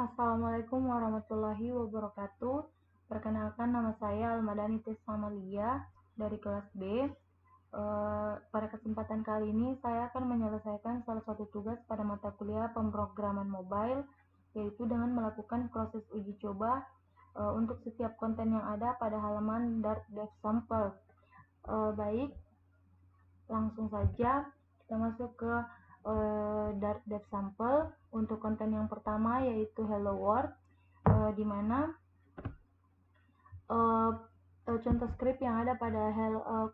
Assalamualaikum warahmatullahi wabarakatuh. Perkenalkan, nama saya Almadani Tesamalia dari kelas B. Pada kesempatan kali ini saya akan menyelesaikan salah satu tugas pada mata kuliah pemrograman mobile, yaitu dengan melakukan proses uji coba untuk setiap konten yang ada pada halaman Dart Dev Sample. Baik, langsung saja kita masuk ke Dart Dev Sample. Untuk konten yang pertama yaitu Hello World, di mana contoh script yang ada pada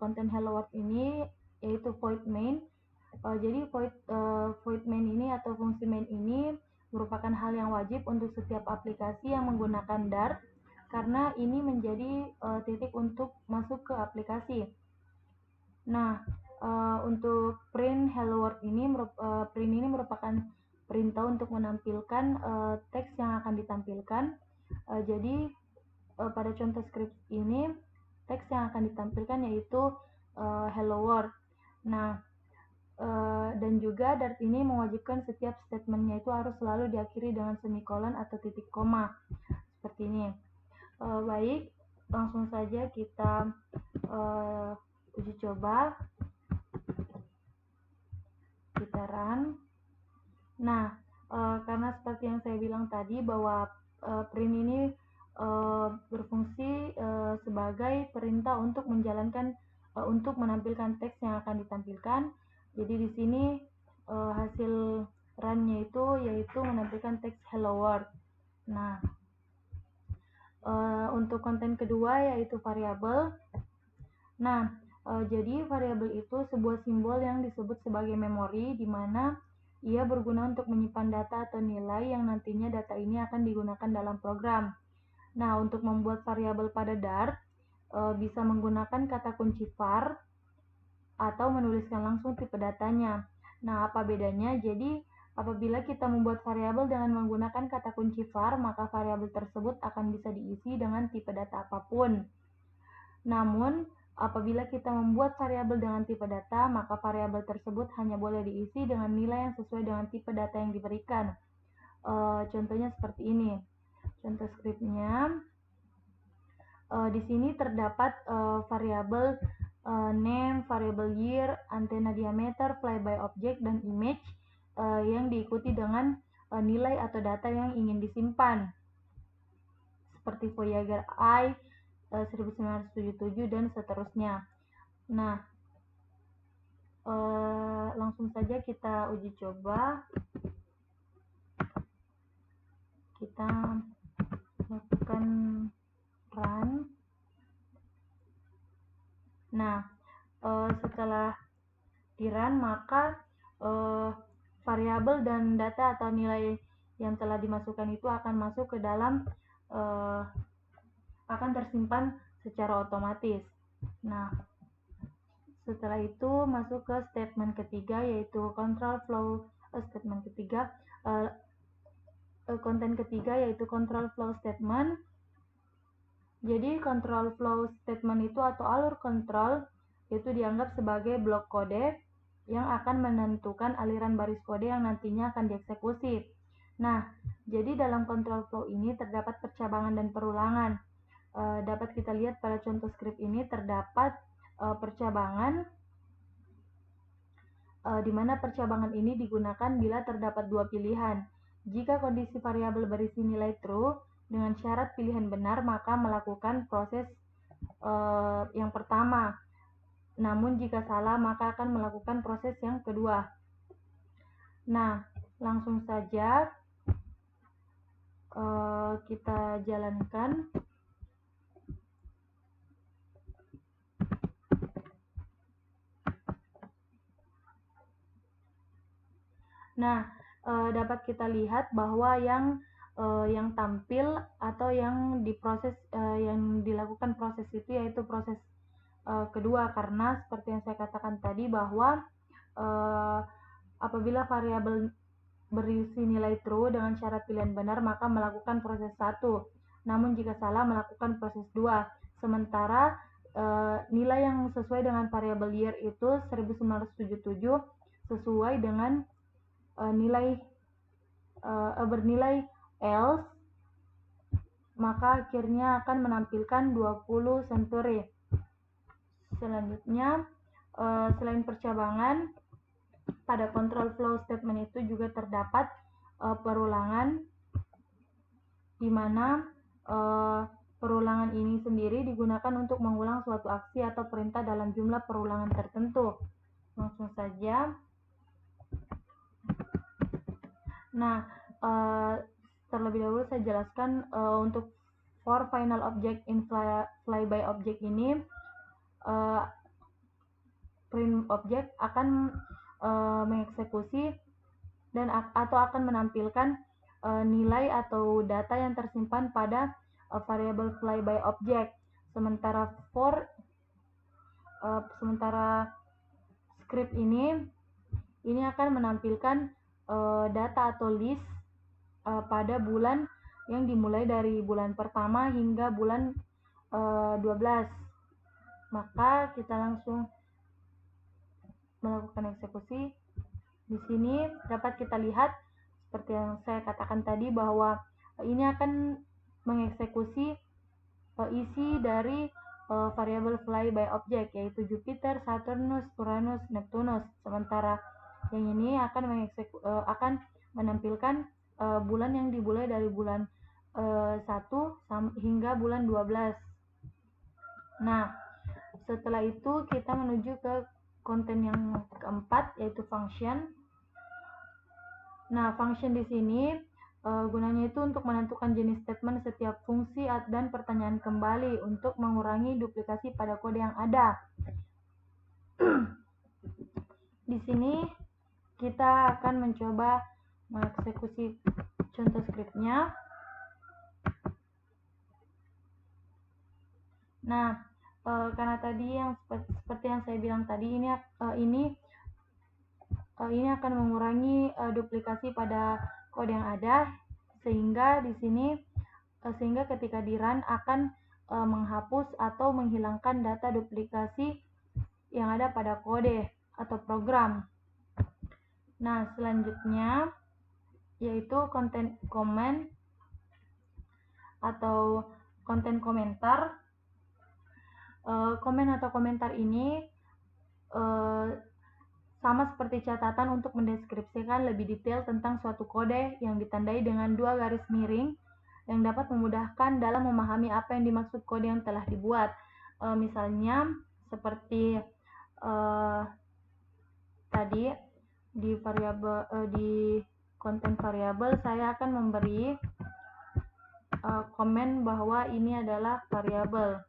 konten Hello World ini yaitu void main. Jadi void main ini atau fungsi main ini merupakan hal yang wajib untuk setiap aplikasi yang menggunakan Dart, karena ini menjadi titik untuk masuk ke aplikasi. Nah, untuk print Hello World ini merupakan perintah untuk menampilkan teks yang akan ditampilkan. Jadi pada contoh script ini teks yang akan ditampilkan yaitu Hello World. Nah, dan juga Dart ini mewajibkan setiap statementnya itu harus selalu diakhiri dengan semikolon atau titik koma seperti ini. Baik, langsung saja kita uji coba. Kita run. Nah, karena seperti yang saya bilang tadi bahwa print ini berfungsi sebagai perintah untuk untuk menampilkan teks yang akan ditampilkan. Jadi di sini hasil run-nya yaitu menampilkan teks Hello World. Nah, untuk konten kedua yaitu variabel. Nah, jadi variabel itu sebuah simbol yang disebut sebagai memori, di mana ia berguna untuk menyimpan data atau nilai yang nantinya data ini akan digunakan dalam program. Nah, untuk membuat variabel pada Dart, bisa menggunakan kata kunci var atau menuliskan langsung tipe datanya. Nah, apa bedanya? Jadi, apabila kita membuat variabel dengan menggunakan kata kunci var, maka variabel tersebut akan bisa diisi dengan tipe data apapun. Namun, apabila kita membuat variabel dengan tipe data, maka variabel tersebut hanya boleh diisi dengan nilai yang sesuai dengan tipe data yang diberikan. Contohnya seperti ini. Contoh scriptnya, di sini terdapat variabel name, variabel year, antena diameter, flyby object, dan image yang diikuti dengan nilai atau data yang ingin disimpan, seperti Voyager I 1977 dan seterusnya. Nah, langsung saja kita uji coba. Kita lakukan run. Nah, setelah di run, maka variabel dan data atau nilai yang telah dimasukkan itu akan masuk ke dalam akan tersimpan secara otomatis. Nah, setelah itu masuk ke statement ketiga yaitu control flow statement ketiga. Konten ketiga yaitu control flow statement. Jadi control flow statement itu atau alur kontrol itu dianggap sebagai blok kode yang akan menentukan aliran baris kode yang nantinya akan dieksekusi. Nah, jadi dalam control flow ini terdapat percabangan dan perulangan. Dapat kita lihat pada contoh script ini terdapat percabangan, di mana percabangan ini digunakan bila terdapat dua pilihan. Jika kondisi variabel berisi nilai true dengan syarat pilihan benar, maka melakukan proses yang pertama. Namun jika salah, maka akan melakukan proses yang kedua. Nah, langsung saja kita jalankan. Nah, dapat kita lihat bahwa yang tampil atau yang diproses yang dilakukan proses itu yaitu proses kedua, karena seperti yang saya katakan tadi bahwa apabila variabel berisi nilai true dengan syarat pilihan benar, maka melakukan proses 1. Namun jika salah, melakukan proses 2. Sementara nilai yang sesuai dengan variabel year itu 1977 sesuai dengan bernilai else, maka akhirnya akan menampilkan 20 century. Selanjutnya, selain percabangan, pada control flow statement itu juga terdapat perulangan, di mana perulangan ini sendiri digunakan untuk mengulang suatu aksi atau perintah dalam jumlah perulangan tertentu. Langsung saja. Nah, terlebih dahulu saya jelaskan untuk for final object in flyby object ini, print object akan mengeksekusi dan atau akan menampilkan nilai atau data yang tersimpan pada variable flyby object. Sementara script ini akan menampilkan data atau list pada bulan yang dimulai dari bulan pertama hingga bulan 12. Maka kita langsung melakukan eksekusi. Di sini dapat kita lihat seperti yang saya katakan tadi bahwa ini akan mengeksekusi isi dari variabel flyby object, yaitu Jupiter, Saturnus, Uranus, Neptunus. Sementara yang ini akan menampilkan bulan yang dimulai dari bulan 1 hingga bulan 12. Nah, setelah itu kita menuju ke konten yang keempat, yaitu function. Nah, function di sini gunanya itu untuk menentukan jenis statement setiap fungsi dan pertanyaan kembali untuk mengurangi duplikasi pada kode yang ada. Di sini kita akan mencoba mengeksekusi contoh skripnya. Nah, karena tadi yang seperti yang saya bilang tadi, ini akan mengurangi duplikasi pada kode yang ada, sehingga di sini ketika di run akan menghapus atau menghilangkan data duplikasi yang ada pada kode atau program. Nah, selanjutnya yaitu konten comment atau konten komentar. Komen atau komentar ini sama seperti catatan untuk mendeskripsikan lebih detail tentang suatu kode yang ditandai dengan 2 garis miring yang dapat memudahkan dalam memahami apa yang dimaksud kode yang telah dibuat. Misalnya seperti tadi di konten variabel saya akan memberi komen bahwa ini adalah variabel.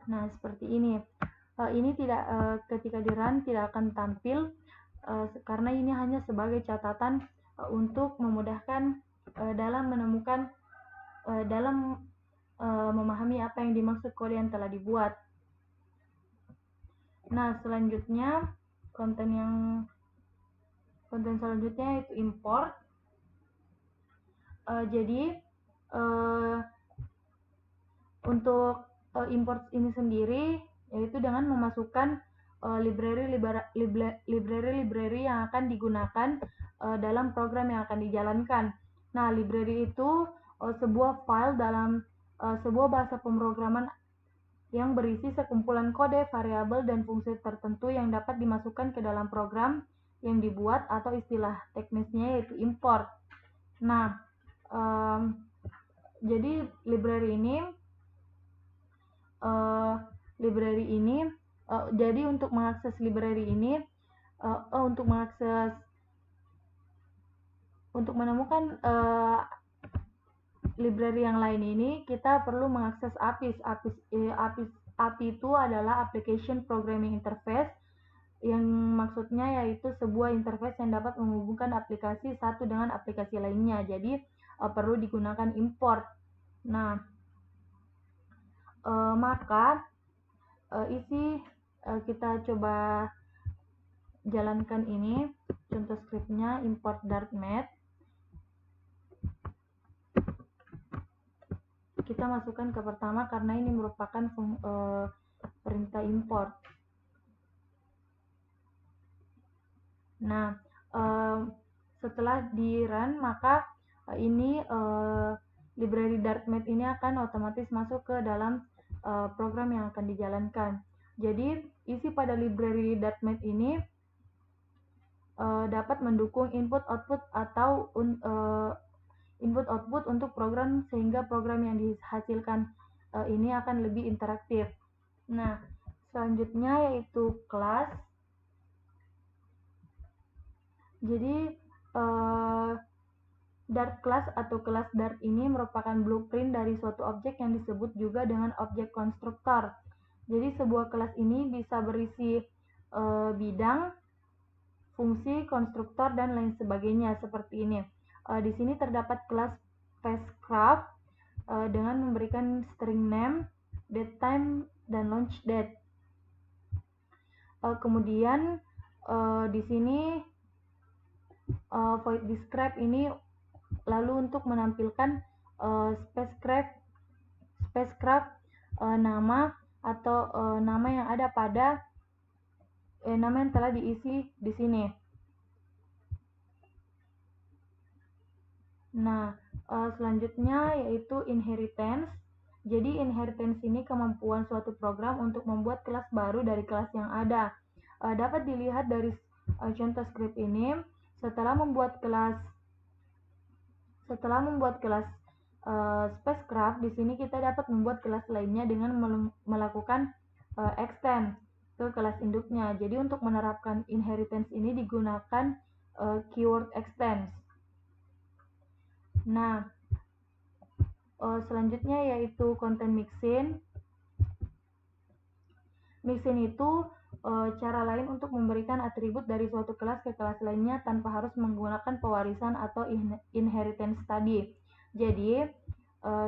Nah, seperti ini. Ini tidak ketika di run tidak akan tampil karena ini hanya sebagai catatan untuk memudahkan dalam menemukan memahami apa yang dimaksud kode yang telah dibuat. Nah, selanjutnya konten selanjutnya itu import. Jadi untuk import ini sendiri yaitu dengan memasukkan library yang akan digunakan dalam program yang akan dijalankan. Nah, library itu sebuah file dalam sebuah bahasa pemrograman yang berisi sekumpulan kode, variabel, dan fungsi tertentu yang dapat dimasukkan ke dalam program yang dibuat, atau istilah teknisnya yaitu import. Nah, jadi library ini jadi untuk mengakses library ini untuk menemukan library yang lain ini kita perlu mengakses APIs. API itu adalah Application Programming Interface, yang maksudnya yaitu sebuah interface yang dapat menghubungkan aplikasi satu dengan aplikasi lainnya. Jadi perlu digunakan import. Nah, maka kita coba jalankan ini contoh scriptnya, import dartmath. Kita masukkan ke pertama karena ini merupakan perintah import. Nah, setelah di run maka ini library Dart Math ini akan otomatis masuk ke dalam program yang akan dijalankan. Jadi isi pada library Dart Math ini dapat mendukung input-output atau input-output untuk program, sehingga program yang dihasilkan ini akan lebih interaktif. Nah, selanjutnya yaitu kelas. Jadi Dart class atau kelas Dart ini merupakan blueprint dari suatu objek yang disebut juga dengan objek konstruktor. Jadi sebuah kelas ini bisa berisi bidang, fungsi, konstruktor, dan lain sebagainya seperti ini. Di sini terdapat kelas spacecraft dengan memberikan string name, date time, dan launch date. Kemudian di sini void describe ini lalu untuk menampilkan spacecraft nama atau nama yang ada pada nama yang telah diisi di sini. Nah, selanjutnya yaitu inheritance. Jadi inheritance ini kemampuan suatu program untuk membuat kelas baru dari kelas yang ada. Dapat dilihat dari contoh script ini. Setelah membuat kelas spacecraft, di sini kita dapat membuat kelas lainnya dengan melakukan extend ke kelas induknya. Jadi untuk menerapkan inheritance ini digunakan keyword extends. Nah, selanjutnya yaitu content mixin. Mixin itu cara lain untuk memberikan atribut dari suatu kelas ke kelas lainnya tanpa harus menggunakan pewarisan atau inheritance tadi. Jadi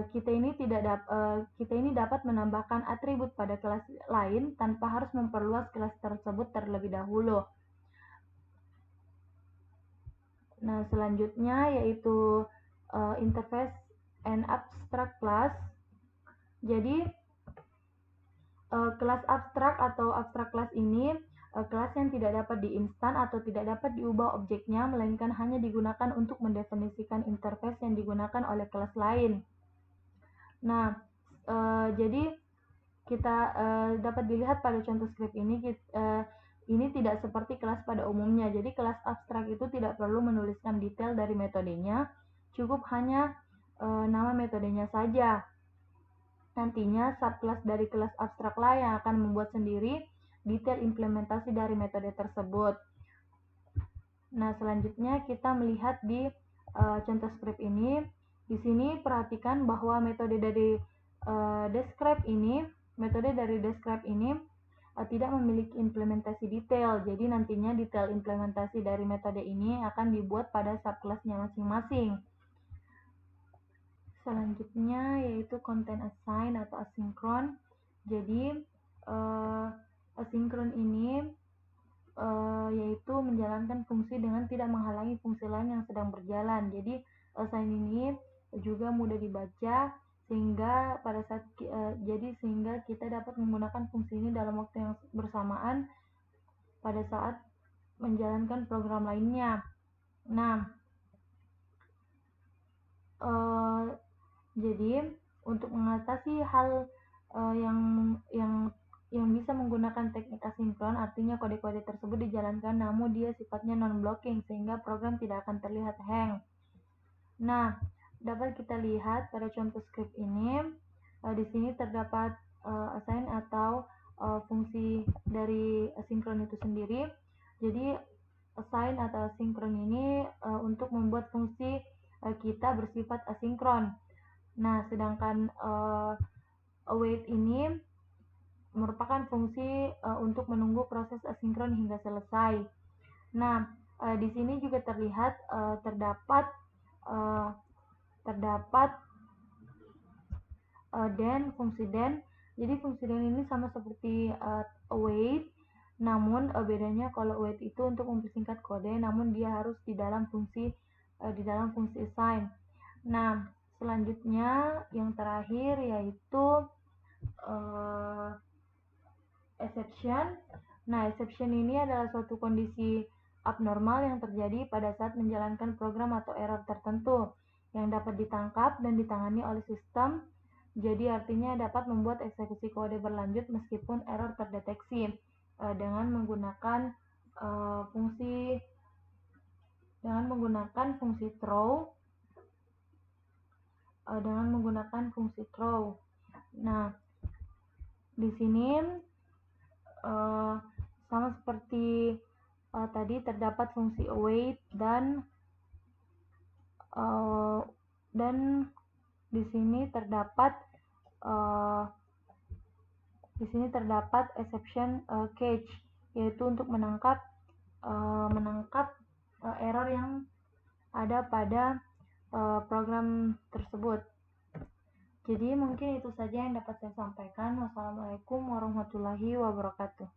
kita ini dapat menambahkan atribut pada kelas lain tanpa harus memperluas kelas tersebut terlebih dahulu. Nah, selanjutnya yaitu interface and abstract class. Jadi kelas abstrak atau abstract class ini kelas yang tidak dapat diinstan atau tidak dapat diubah objeknya, melainkan hanya digunakan untuk mendefinisikan interface yang digunakan oleh kelas lain. Nah, jadi kita dapat dilihat pada contoh script ini, ini tidak seperti kelas pada umumnya. Jadi kelas abstrak itu tidak perlu menuliskan detail dari metodenya, cukup hanya nama metodenya saja. Nantinya subclass dari kelas abstraklah yang akan membuat sendiri detail implementasi dari metode tersebut. Nah, selanjutnya kita melihat di contoh script ini. Di sini perhatikan bahwa metode dari describe ini tidak memiliki implementasi detail. Jadi nantinya detail implementasi dari metode ini akan dibuat pada subclassnya masing-masing. Selanjutnya yaitu content assign atau asinkron. Jadi asinkron ini yaitu menjalankan fungsi dengan tidak menghalangi fungsi lain yang sedang berjalan. Jadi assign ini juga mudah dibaca sehingga sehingga kita dapat menggunakan fungsi ini dalam waktu yang bersamaan pada saat menjalankan program lainnya. Nah, jadi untuk mengatasi hal yang bisa menggunakan teknik asinkron, artinya kode-kode tersebut dijalankan namun dia sifatnya non-blocking sehingga program tidak akan terlihat hang. Nah, dapat kita lihat pada contoh script ini, di sini terdapat assign atau fungsi dari asinkron itu sendiri. Jadi assign atau asinkron ini untuk membuat fungsi kita bersifat asinkron. Nah, sedangkan await ini merupakan fungsi untuk menunggu proses asinkron hingga selesai. Nah, di sini juga terlihat terdapat then, fungsi then. Jadi fungsi then ini sama seperti await, namun bedanya kalau await itu untuk mempersingkat kode, namun dia harus di dalam fungsi assign. Nah, selanjutnya yang terakhir yaitu exception. Nah, exception ini adalah suatu kondisi abnormal yang terjadi pada saat menjalankan program atau error tertentu yang dapat ditangkap dan ditangani oleh sistem. Jadi artinya dapat membuat eksekusi kode berlanjut meskipun error terdeteksi dengan menggunakan fungsi throw. Nah, di sini sama seperti tadi terdapat fungsi await dan di sini terdapat exception cache, yaitu untuk menangkap error yang ada pada program tersebut. Jadi mungkin itu saja yang dapat saya sampaikan. Wassalamualaikum warahmatullahi wabarakatuh.